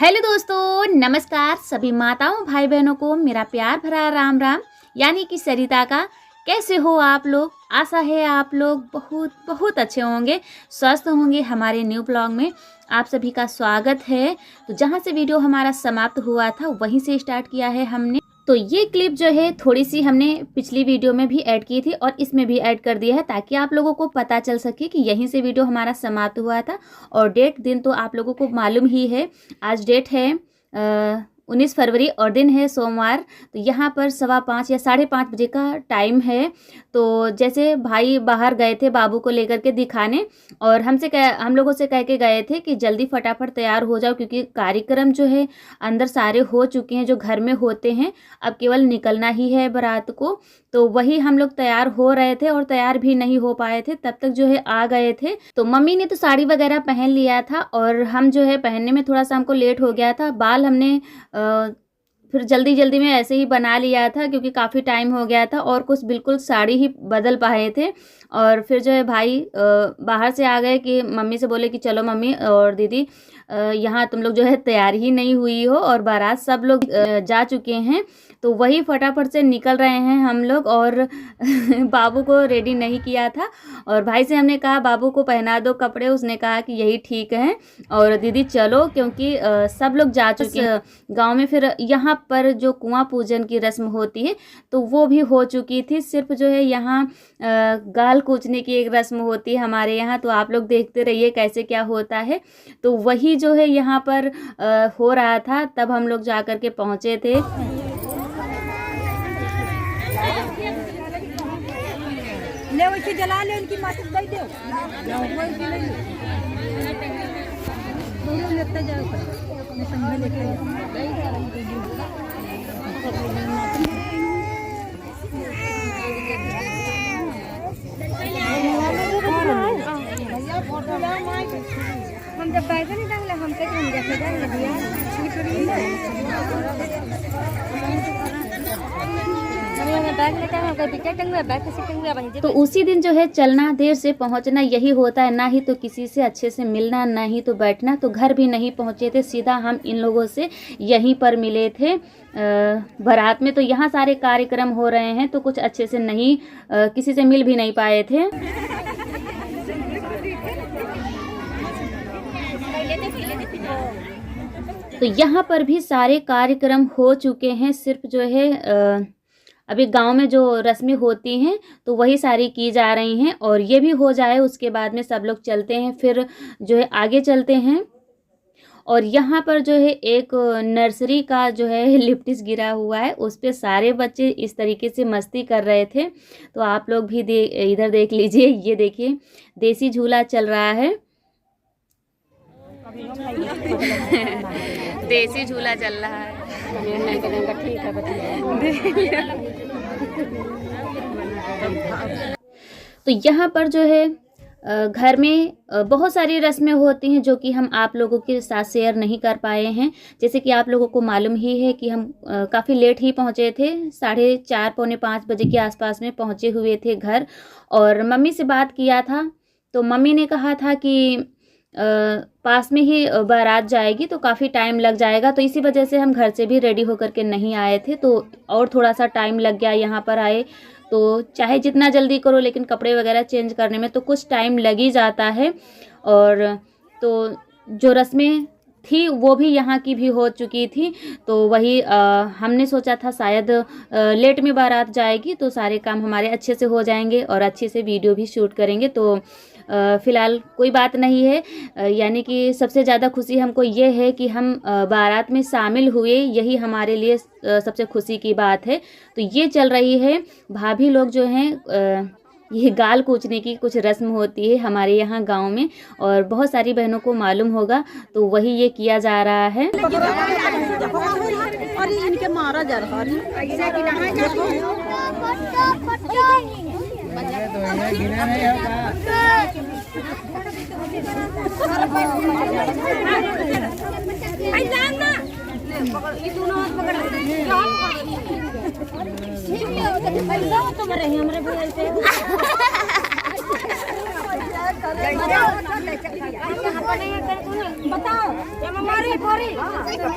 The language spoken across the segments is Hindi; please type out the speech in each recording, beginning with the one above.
हेलो दोस्तों, नमस्कार। सभी माताओं भाई बहनों को मेरा प्यार भरा राम राम। यानी कि सरिता का। कैसे हो आप लोग? आशा है आप लोग बहुत बहुत अच्छे होंगे, स्वस्थ होंगे। हमारे न्यू ब्लॉग में आप सभी का स्वागत है। तो जहाँ से वीडियो हमारा समाप्त हुआ था वहीं से स्टार्ट किया है हमने। तो ये क्लिप जो है थोड़ी सी हमने पिछली वीडियो में भी ऐड की थी और इसमें भी ऐड कर दिया है, ताकि आप लोगों को पता चल सके कि यहीं से वीडियो हमारा समाप्त हुआ था। और डेट दिन तो आप लोगों को मालूम ही है। आज डेट है 19 फरवरी और दिन है सोमवार। तो यहाँ पर 5:15 या 5:30 बजे का टाइम है। तो जैसे भाई बाहर गए थे बाबू को लेकर के दिखाने, और हम लोगों से कह के गए थे कि जल्दी फटाफट तैयार हो जाओ, क्योंकि कार्यक्रम जो है अंदर सारे हो चुके हैं जो घर में होते हैं। अब केवल निकलना ही है बारात को। तो वही हम लोग तैयार हो रहे थे और तैयार भी नहीं हो पाए थे, तब तक जो है आ गए थे। तो मम्मी ने तो साड़ी वगैरह पहन लिया था और हम जो है पहनने में थोड़ा सा हमको लेट हो गया था। बाल हमने फिर जल्दी जल्दी में ऐसे ही बना लिया था, क्योंकि काफ़ी टाइम हो गया था और कुछ बिल्कुल साड़ी ही बदल पाए थे। और फिर जो है भाई बाहर से आ गए कि मम्मी से बोले कि चलो मम्मी और दीदी, यहाँ तुम लोग जो है तैयार ही नहीं हुई हो और बारात सब लोग जा चुके हैं। तो वही फटाफट से निकल रहे हैं हम लोग। और बाबू को रेडी नहीं किया था और भाई से हमने कहा बाबू को पहना दो कपड़े। उसने कहा कि यही ठीक है और दीदी चलो, क्योंकि सब लोग जा चुके हैं गांव में। फिर यहाँ पर जो कुआं पूजन की रस्म होती है तो वो भी हो चुकी थी। सिर्फ जो है यहाँ गाल कूचने की एक रस्म होती है हमारे यहाँ। तो आप लोग देखते रहिए कैसे क्या होता है। तो वही जो है यहाँ पर हो रहा था, तब हम लोग जा कर के पहुँचे थे। ले वैसे जला ले, उनकी माचिस दे दो। दोनों लेते जाओ, मैं संग लेके हम जब बैठे नहीं डाले हम तक हम जैसे जाएंगे भैया। तो उसी दिन जो है चलना, देर से पहुंचना यही होता है। ना ही तो किसी से अच्छे से मिलना, ना ही तो बैठना। तो घर भी नहीं पहुंचे थे, सीधा हम इन लोगों से यहीं पर मिले थे बारात में। तो यहाँ सारे कार्यक्रम हो रहे हैं तो कुछ अच्छे से नहीं किसी से मिल भी नहीं पाए थे। तो यहाँ पर भी सारे कार्यक्रम हो चुके हैं। सिर्फ जो है अभी गांव में जो रस्में होती हैं तो वही सारी की जा रही हैं, और ये भी हो जाए उसके बाद में सब लोग चलते हैं, फिर जो है आगे चलते हैं। और यहाँ पर जो है एक नर्सरी का जो है लिप्टिस गिरा हुआ है, उस पे सारे बच्चे इस तरीके से मस्ती कर रहे थे। तो आप लोग भी इधर देख लीजिए। ये देखिए देसी झूला चल रहा है। देसी झूला चल रहा है। ठीक है। तो यहाँ पर जो है घर में बहुत सारी रस्में होती हैं जो कि हम आप लोगों के साथ शेयर नहीं कर पाए हैं। जैसे कि आप लोगों को मालूम ही है कि हम काफ़ी लेट ही पहुँचे थे। 4:30 पौने 5 बजे के आसपास में पहुँचे हुए थे घर। और मम्मी से बात किया था तो मम्मी ने कहा था कि पास में ही बारात जाएगी तो काफ़ी टाइम लग जाएगा। तो इसी वजह से हम घर से भी रेडी होकर के नहीं आए थे। तो और थोड़ा सा टाइम लग गया। यहाँ पर आए तो चाहे जितना जल्दी करो, लेकिन कपड़े वगैरह चेंज करने में तो कुछ टाइम लग ही जाता है। और तो जो रस्में थी वो भी यहाँ की भी हो चुकी थी। तो वही हमने सोचा था शायद लेट में बारात जाएगी तो सारे काम हमारे अच्छे से हो जाएंगे और अच्छे से वीडियो भी शूट करेंगे। तो फ़िलहाल कोई बात नहीं है। यानी कि सबसे ज़्यादा खुशी हमको ये है कि हम बारात में शामिल हुए, यही हमारे लिए सबसे खुशी की बात है। तो ये चल रही है। भाभी लोग जो हैं ये गाल कूचने की कुछ रस्म होती है हमारे यहाँ गांव में, और बहुत सारी बहनों को मालूम होगा। तो वही ये किया जा रहा है। और इनके मारा जा रहा है। बताओ हमारी बोरी ऐसे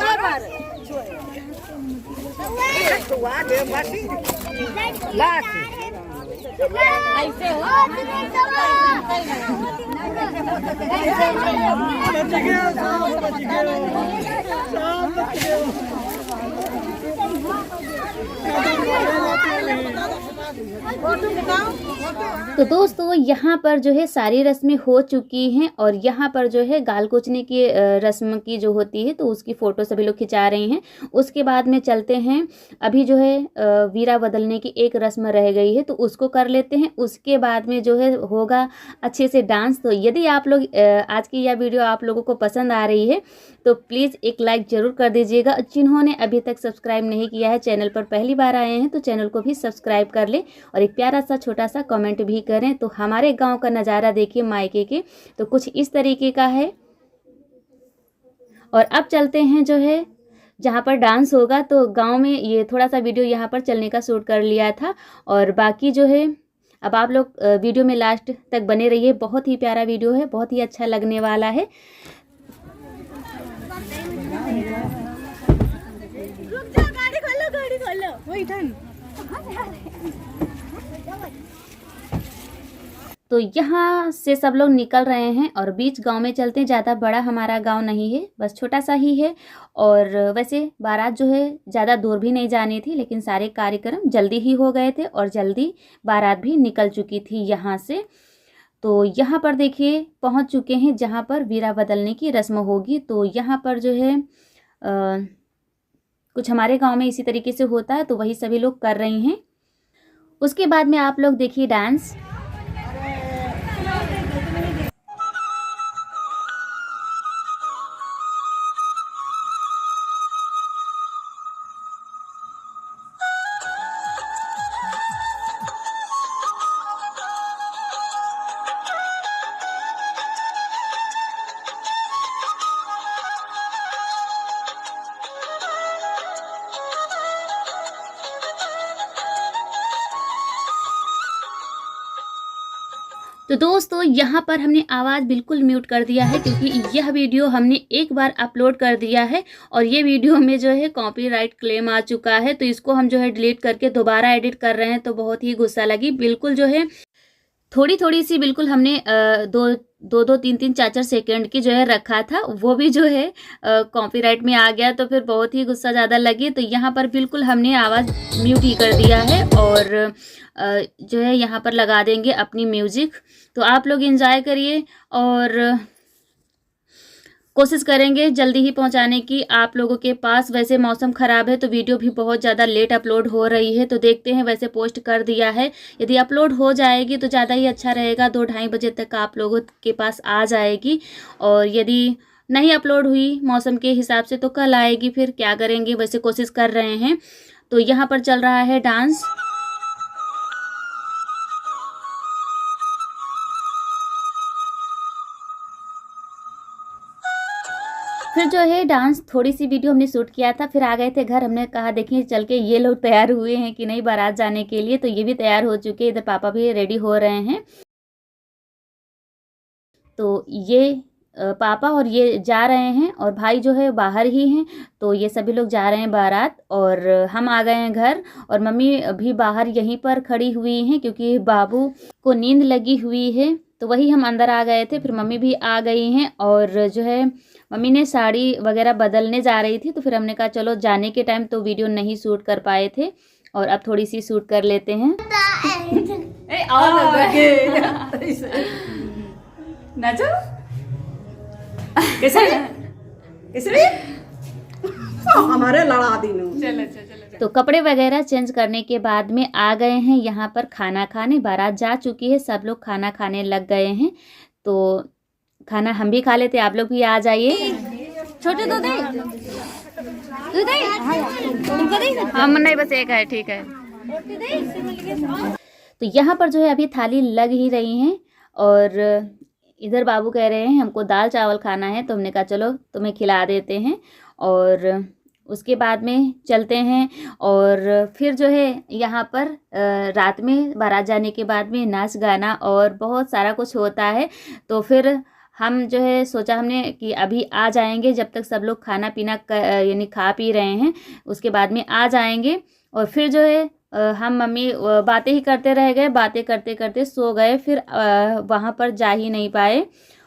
तो दोस्तों यहाँ पर जो है सारी रस्में हो चुकी हैं और यहाँ पर जो है गाल कुचने की रस्म की जो होती है तो उसकी फ़ोटो सभी लोग खिंचा रहे हैं। उसके बाद में चलते हैं, अभी जो है वीरा बदलने की एक रस्म रह गई है तो उसको कर लेते हैं। उसके बाद में जो है होगा अच्छे से डांस। तो यदि आप लोग आज की यह वीडियो आप लोगों को पसंद आ रही है तो प्लीज़ एक लाइक ज़रूर कर दीजिएगा। जिन्होंने अभी तक सब्सक्राइब नहीं किया है, चैनल पर पहली बार आए हैं तो चैनल को भी सब्सक्राइब कर ले और एक प्यारा सा छोटा सा कमेंट भी करें। तो हमारे गांव का नज़ारा देखिए मायके के, तो कुछ इस तरीके का है। और अब चलते हैं जो है जहाँ पर डांस होगा। तो गांव में ये थोड़ा सा वीडियो यहाँ पर चलने का शूट कर लिया था और बाकी जो है अब आप लोग वीडियो में लास्ट तक बने रहिए। बहुत ही प्यारा वीडियो है, बहुत ही अच्छा लगने वाला है। गाड़ी खोलो वही धन। तो यहाँ से सब लोग निकल रहे हैं और बीच गांव में चलते हैं। ज़्यादा बड़ा हमारा गांव नहीं है, बस छोटा सा ही है। और वैसे बारात जो है ज़्यादा दूर भी नहीं जानी थी, लेकिन सारे कार्यक्रम जल्दी ही हो गए थे और जल्दी बारात भी निकल चुकी थी यहाँ से। तो यहाँ पर देखिए पहुँच चुके हैं जहाँ पर वीरा बदलने की रस्म होगी। तो यहाँ पर जो है कुछ हमारे गाँव में इसी तरीके से होता है, तो वही सभी लोग कर रही हैं। उसके बाद में आप लोग देखिए डांस। तो दोस्तों यहाँ पर हमने आवाज़ बिल्कुल म्यूट कर दिया है क्योंकि यह वीडियो हमने एक बार अपलोड कर दिया है और ये वीडियो में जो है कॉपीराइट क्लेम आ चुका है। तो इसको हम जो है डिलीट करके दोबारा एडिट कर रहे हैं। तो बहुत ही गुस्सा लगी। बिल्कुल जो है थोड़ी सी बिल्कुल हमने दो 3-4 सेकंड की जो है रखा था, वो भी जो है कॉपीराइट में आ गया। तो फिर बहुत ही गुस्सा ज़्यादा लगी। तो यहाँ पर बिल्कुल हमने आवाज़ म्यूट ही कर दिया है और जो है यहाँ पर लगा देंगे अपनी म्यूज़िक। तो आप लोग एंजॉय करिए और कोशिश करेंगे जल्दी ही पहुंचाने की आप लोगों के पास। वैसे मौसम ख़राब है तो वीडियो भी बहुत ज़्यादा लेट अपलोड हो रही है। तो देखते हैं, वैसे पोस्ट कर दिया है, यदि अपलोड हो जाएगी तो ज़्यादा ही अच्छा रहेगा। 2-2:30 बजे तक आप लोगों के पास आ जाएगी। और यदि नहीं अपलोड हुई मौसम के हिसाब से तो कल आएगी। फिर क्या करेंगे, वैसे कोशिश कर रहे हैं। तो यहाँ पर चल रहा है डांस। फिर जो है डांस थोड़ी सी वीडियो हमने शूट किया था, फिर आ गए थे घर। हमने कहा देखिए चल के ये लोग तैयार हुए हैं कि नहीं बारात जाने के लिए। तो ये भी तैयार हो चुके हैं, इधर पापा भी रेडी हो रहे हैं। तो ये पापा और ये जा रहे हैं और भाई जो है बाहर ही हैं। तो ये सभी लोग जा रहे हैं बारात और हम आ गए हैं घर। और मम्मी भी बाहर यहीं पर खड़ी हुई हैं क्योंकि बाबू को नींद लगी हुई है। तो वही हम अंदर आ गए थे, फिर मम्मी भी आ गई हैं। और जो है मम्मी ने साड़ी वगैरह बदलने जा रही थी। तो फिर हमने कहा चलो जाने के टाइम तो वीडियो नहीं शूट कर पाए थे और अब थोड़ी सी शूट कर लेते हैं। नाचो कैसे कैसे हमारे लड़ा दी चलो। तो कपड़े वगैरह चेंज करने के बाद में आ गए हैं यहाँ पर खाना खाने। बारात जा चुकी है, सब लोग खाना खाने लग गए हैं। तो खाना हम भी खा लेते, आप लोग भी आ जाइए। छोटे दो दे हम नहीं, बस एक है, ठीक है। तो यहाँ पर जो है अभी थाली लग ही रही हैं और इधर बाबू कह रहे हैं हमको दाल चावल खाना है। तो हमने कहा चलो तुम्हें खिला देते हैं। और उसके बाद में चलते हैं। और फिर जो है यहाँ पर रात में बारात जाने के बाद में नाच गाना और बहुत सारा कुछ होता है। तो फिर हम जो है सोचा हमने कि अभी आ जाएंगे, जब तक सब लोग खाना पीना यानी खा पी रहे हैं उसके बाद में आ जाएंगे। और फिर जो है हम मम्मी बातें ही करते रह गए, बातें करते करते सो गए, फिर वहाँ पर जा ही नहीं पाए।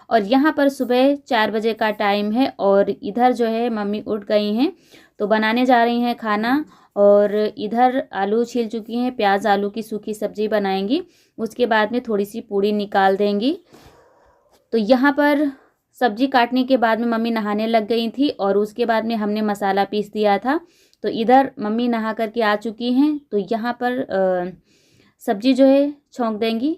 और यहाँ पर सुबह 4 बजे का टाइम है और इधर जो है मम्मी उठ गई हैं तो बनाने जा रही हैं खाना। और इधर आलू छील चुकी हैं, प्याज आलू की सूखी सब्जी बनाएंगी, उसके बाद में थोड़ी सी पूड़ी निकाल देंगी। तो यहाँ पर सब्जी काटने के बाद में मम्मी नहाने लग गई थी और उसके बाद में हमने मसाला पीस दिया था। तो इधर मम्मी नहा करके आ चुकी हैं, तो यहाँ पर सब्जी जो है छौंक देंगी,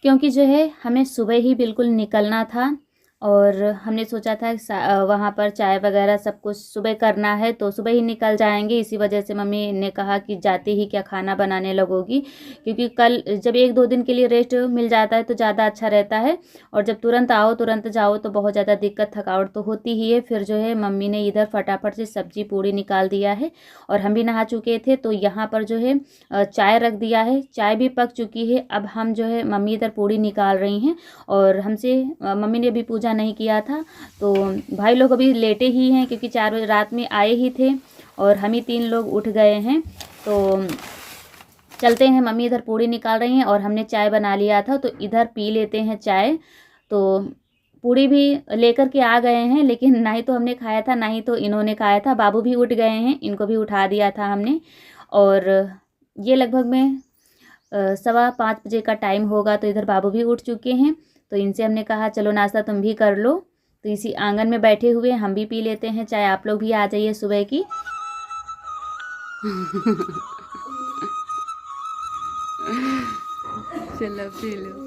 क्योंकि जो है हमें सुबह ही बिल्कुल निकलना था और हमने सोचा था वहाँ पर चाय वगैरह सब कुछ सुबह करना है तो सुबह ही निकल जाएंगे। इसी वजह से मम्मी ने कहा कि जाते ही क्या खाना बनाने लगोगी, क्योंकि कल जब 1-2 दिन के लिए रेस्ट मिल जाता है तो ज़्यादा अच्छा रहता है, और जब तुरंत आओ तुरंत जाओ तो बहुत ज़्यादा दिक्कत थकावट तो होती ही है। फिर जो है मम्मी ने इधर फटाफट से सब्जी पूड़ी निकाल दिया है और हम भी नहा चुके थे। तो यहाँ पर जो है चाय रख दिया है, चाय भी पक चुकी है। अब हम जो है मम्मी इधर पूड़ी निकाल रही हैं और हमसे मम्मी ने भी पूजा नहीं किया था, तो भाई लोग अभी लेटे ही हैं क्योंकि 4 बजे रात में आए ही थे और हम ही 3 लोग उठ गए हैं। तो चलते हैं, मम्मी इधर पूड़ी निकाल रही हैं और हमने चाय बना लिया था तो इधर पी लेते हैं चाय। तो पूड़ी भी लेकर के आ गए हैं, लेकिन ना ही तो हमने खाया था ना ही तो इन्होंने खाया था। बाबू भी उठ गए हैं, इनको भी उठा दिया था हमने। और ये लगभग में 4:15 बजे का टाइम होगा, तो इधर बाबू भी उठ चुके हैं। तो इनसे हमने कहा चलो नाश्ता तुम भी कर लो, तो इसी आंगन में बैठे हुए हम भी पी लेते हैं चाय, आप लोग भी आ जाइए सुबह की। चलो P low.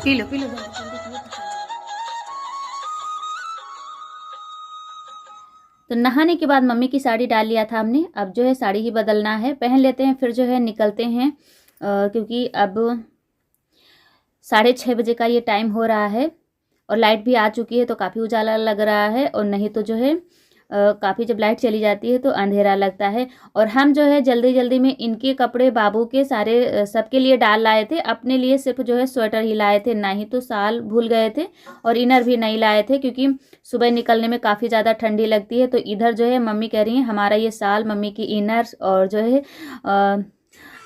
P low P low. तो नहाने के बाद मम्मी की साड़ी डाल लिया था हमने, अब जो है साड़ी ही बदलना है, पहन लेते हैं फिर जो है निकलते हैं। क्योंकि अब 6:30 बजे का ये टाइम हो रहा है और लाइट भी आ चुकी है तो काफ़ी उजाला लग रहा है, और नहीं तो जो है काफ़ी जब लाइट चली जाती है तो अंधेरा लगता है। और हम जो है जल्दी जल्दी में इनके कपड़े बाबू के सारे सबके लिए डाल लाए थे, अपने लिए सिर्फ जो है स्वेटर ही लाए थे, ना ही तो शाल भूल गए थे और इनर भी नहीं लाए थे, क्योंकि सुबह निकलने में काफ़ी ज़्यादा ठंडी लगती है। तो इधर जो है मम्मी कह रही हैं हमारा ये शाल, मम्मी की इनर और जो है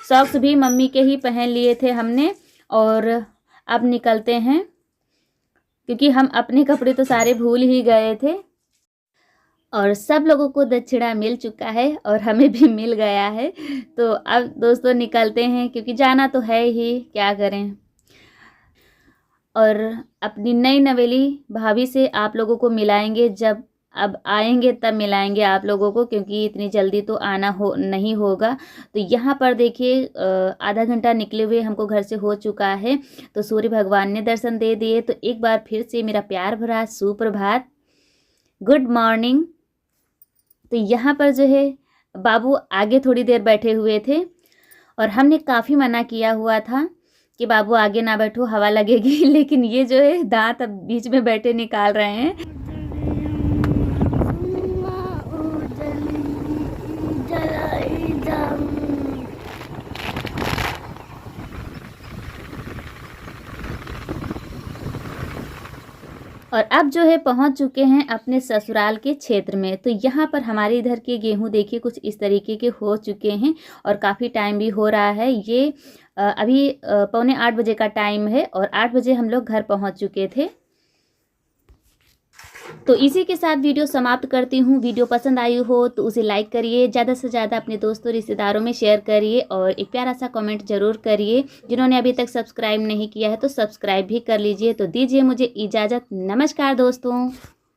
सॉक्स भी मम्मी के ही पहन लिए थे हमने। और अब निकलते हैं, क्योंकि हम अपने कपड़े तो सारे भूल ही गए थे। और सब लोगों को दक्षिणा मिल चुका है और हमें भी मिल गया है। तो अब दोस्तों निकलते हैं, क्योंकि जाना तो है ही, क्या करें। और अपनी नई नवेली भाभी से आप लोगों को मिलाएंगे, जब अब आएंगे तब मिलाएंगे आप लोगों को, क्योंकि इतनी जल्दी तो आना नहीं होगा। तो यहाँ पर देखिए आधा घंटा निकले हुए हमको घर से हो चुका है, तो सूर्य भगवान ने दर्शन दे दिए। तो एक बार फिर से मेरा प्यार भरा सुप्रभात, गुड मॉर्निंग। तो यहाँ पर जो है बाबू आगे थोड़ी देर बैठे हुए थे और हमने काफ़ी मना किया हुआ था कि बाबू आगे ना बैठो, हवा लगेगी, लेकिन ये जो है दांत अब बीच में बैठे निकाल रहे हैं। और अब जो है पहुंच चुके हैं अपने ससुराल के क्षेत्र में। तो यहाँ पर हमारे इधर के गेहूं देखिए कुछ इस तरीके के हो चुके हैं और काफ़ी टाइम भी हो रहा है। ये अभी 7:45 बजे का टाइम है और 8 बजे हम लोग घर पहुँच चुके थे। तो इसी के साथ वीडियो समाप्त करती हूँ। वीडियो पसंद आई हो तो उसे लाइक करिए, ज़्यादा से ज़्यादा अपने दोस्तों रिश्तेदारों में शेयर करिए और एक प्यारा सा कमेंट ज़रूर करिए। जिन्होंने अभी तक सब्सक्राइब नहीं किया है तो सब्सक्राइब भी कर लीजिए। तो दीजिए मुझे इजाज़त, नमस्कार दोस्तों।